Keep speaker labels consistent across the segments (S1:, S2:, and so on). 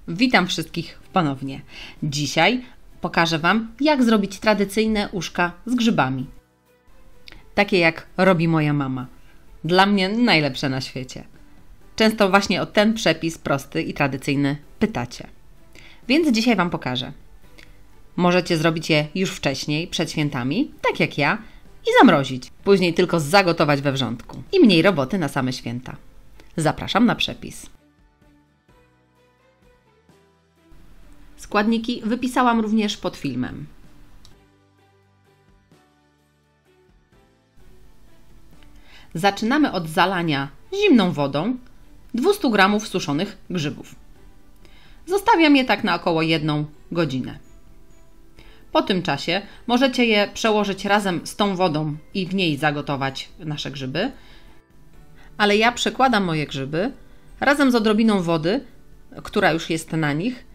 S1: Witam wszystkich ponownie. Dzisiaj pokażę Wam, jak zrobić tradycyjne uszka z grzybami. Takie jak robi moja mama. Dla mnie najlepsze na świecie. Często właśnie o ten przepis prosty i tradycyjny pytacie. Więc dzisiaj Wam pokażę. Możecie zrobić je już wcześniej, przed świętami, tak jak ja, i zamrozić. Później tylko zagotować we wrzątku. I mniej roboty na same święta. Zapraszam na przepis. Składniki wypisałam również pod filmem. Zaczynamy od zalania zimną wodą 200 g suszonych grzybów. Zostawiam je tak na około 1 godzinę. Po tym czasie możecie je przełożyć razem z tą wodą i w niej zagotować nasze grzyby. Ale ja przekładam moje grzyby razem z odrobiną wody, która już jest na nich,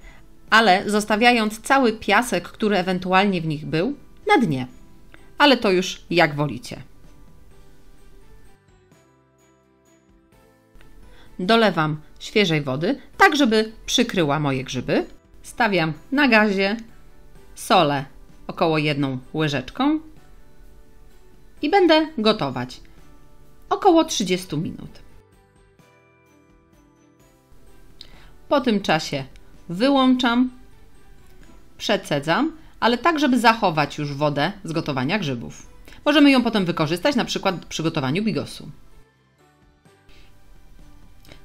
S1: ale zostawiając cały piasek, który ewentualnie w nich był, na dnie. Ale to już jak wolicie. Dolewam świeżej wody, tak żeby przykryła moje grzyby. Stawiam na gazie, solę około 1 łyżeczką i będę gotować około 30 minut. Po tym czasie wyłączam, przecedzam, ale tak, żeby zachować już wodę z gotowania grzybów. Możemy ją potem wykorzystać, na przykład w przygotowaniu bigosu.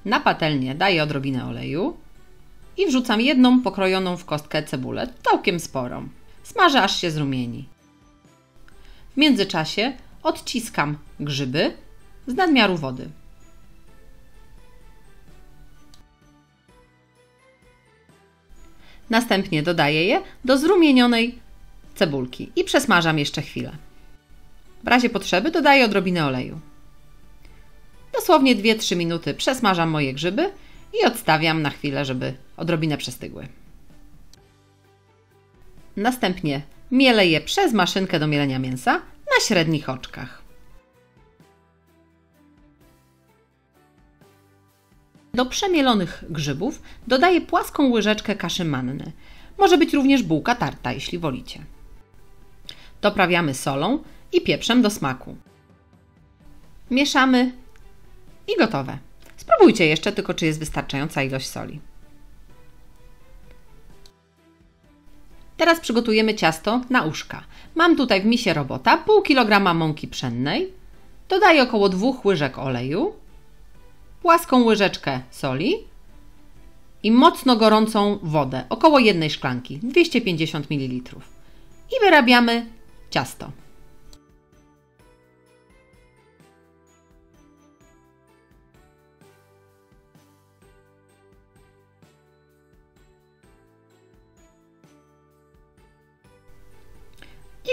S1: Na patelnię daję odrobinę oleju i wrzucam 1 pokrojoną w kostkę cebulę, całkiem sporą. Smażę, aż się zrumieni. W międzyczasie odciskam grzyby z nadmiaru wody. Następnie dodaję je do zrumienionej cebulki i przesmażam jeszcze chwilę. W razie potrzeby dodaję odrobinę oleju. Dosłownie 2-3 minuty przesmażam moje grzyby i odstawiam na chwilę, żeby odrobinę przestygły. Następnie mielę je przez maszynkę do mielenia mięsa na średnich oczkach. Do przemielonych grzybów dodaję płaską łyżeczkę kaszy manny. Może być również bułka tarta, jeśli wolicie. Doprawiamy solą i pieprzem do smaku. Mieszamy i gotowe. Spróbujcie jeszcze tylko, czy jest wystarczająca ilość soli. Teraz przygotujemy ciasto na uszka. Mam tutaj w misie robota pół kilograma mąki pszennej. Dodaję około 2 łyżek oleju, płaską łyżeczkę soli i mocno gorącą wodę, około 1 szklanki, 250 ml. I wyrabiamy ciasto.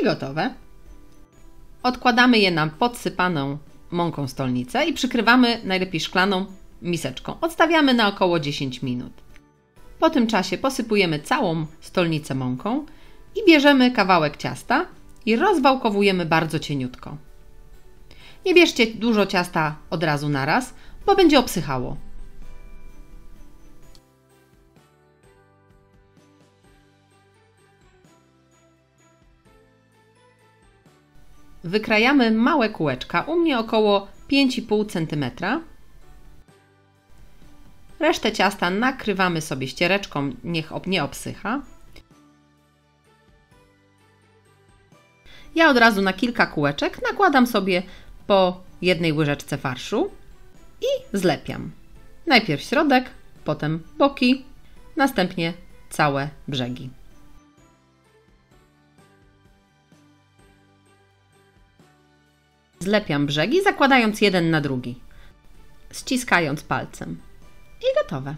S1: I gotowe. Odkładamy je na podsypaną mąką stolnicę i przykrywamy najlepiej szklaną miseczką. Odstawiamy na około 10 minut. Po tym czasie posypujemy całą stolnicę mąką i bierzemy kawałek ciasta i rozwałkowujemy bardzo cieniutko. Nie bierzcie dużo ciasta od razu naraz, bo będzie obsychało. Wykrajamy małe kółeczka, u mnie około 5,5 cm. Resztę ciasta nakrywamy sobie ściereczką, niech nie obsycha. Ja od razu na kilka kółeczek nakładam sobie po 1 łyżeczce farszu i zlepiam. Najpierw środek, potem boki, następnie całe brzegi. Zlepiam brzegi, zakładając jeden na drugi, ściskając palcem. I gotowe.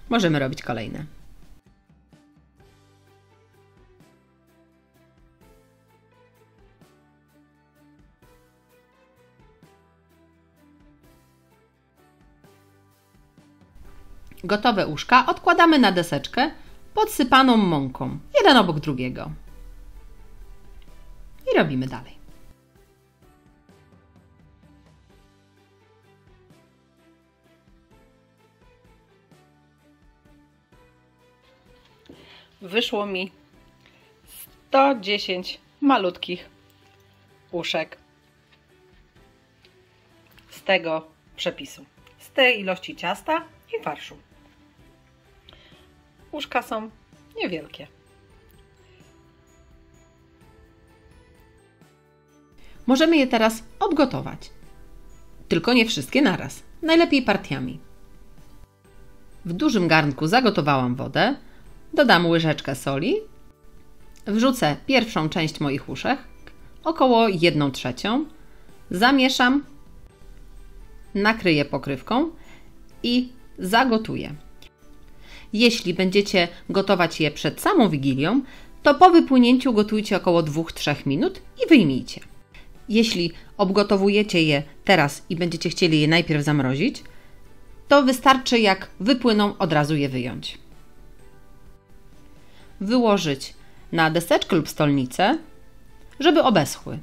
S1: Możemy robić kolejne. Gotowe uszka odkładamy na deseczkę podsypaną mąką, jeden obok drugiego. I robimy dalej. wyszło mi 110 malutkich uszek z tego przepisu, z tej ilości ciasta i farszu. Uszka są niewielkie. Możemy je teraz obgotować. Tylko nie wszystkie naraz. Najlepiej partiami. W dużym garnku zagotowałam wodę. Dodam łyżeczkę soli. Wrzucę pierwszą część moich uszek, około 1/3. Zamieszam. Nakryję pokrywką i zagotuję. Jeśli będziecie gotować je przed samą Wigilią, to po wypłynięciu gotujcie około 2-3 minut i wyjmijcie. Jeśli obgotowujecie je teraz i będziecie chcieli je najpierw zamrozić, to wystarczy, jak wypłyną, od razu je wyjąć. Wyłożyć na deseczkę lub stolnicę, żeby obeschły.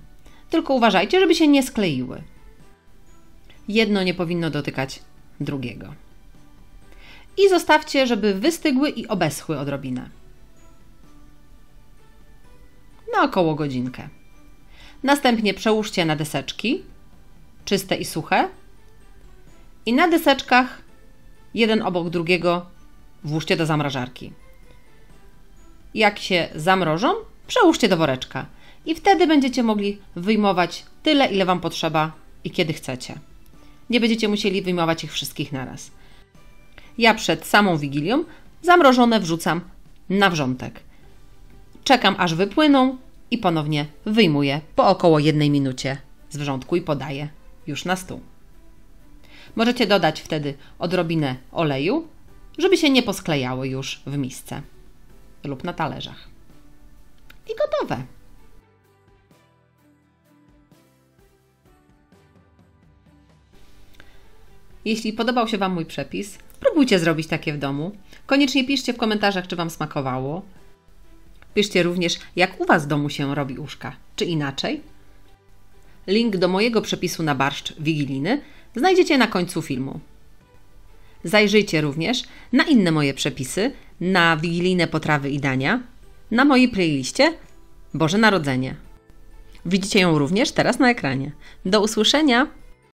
S1: Tylko uważajcie, żeby się nie skleiły. Jedno nie powinno dotykać drugiego. I zostawcie, żeby wystygły i obeschły odrobinę. Na około godzinkę. Następnie przełóżcie na deseczki, czyste i suche. I na deseczkach, jeden obok drugiego, włóżcie do zamrażarki. Jak się zamrożą, przełóżcie do woreczka. I wtedy będziecie mogli wyjmować tyle, ile Wam potrzeba i kiedy chcecie. Nie będziecie musieli wyjmować ich wszystkich naraz. Ja przed samą Wigilią zamrożone wrzucam na wrzątek. Czekam, aż wypłyną i ponownie wyjmuję po około 1 minucie z wrzątku i podaję już na stół. Możecie dodać wtedy odrobinę oleju, żeby się nie posklejały już w misce lub na talerzach. I gotowe! Jeśli podobał się Wam mój przepis, próbujcie zrobić takie w domu. Koniecznie piszcie w komentarzach, czy Wam smakowało. Piszcie również, jak u Was w domu się robi uszka, czy inaczej. Link do mojego przepisu na barszcz wigilijny znajdziecie na końcu filmu. Zajrzyjcie również na inne moje przepisy, na wigilijne potrawy i dania, na mojej playliście Boże Narodzenie. Widzicie ją również teraz na ekranie. Do usłyszenia!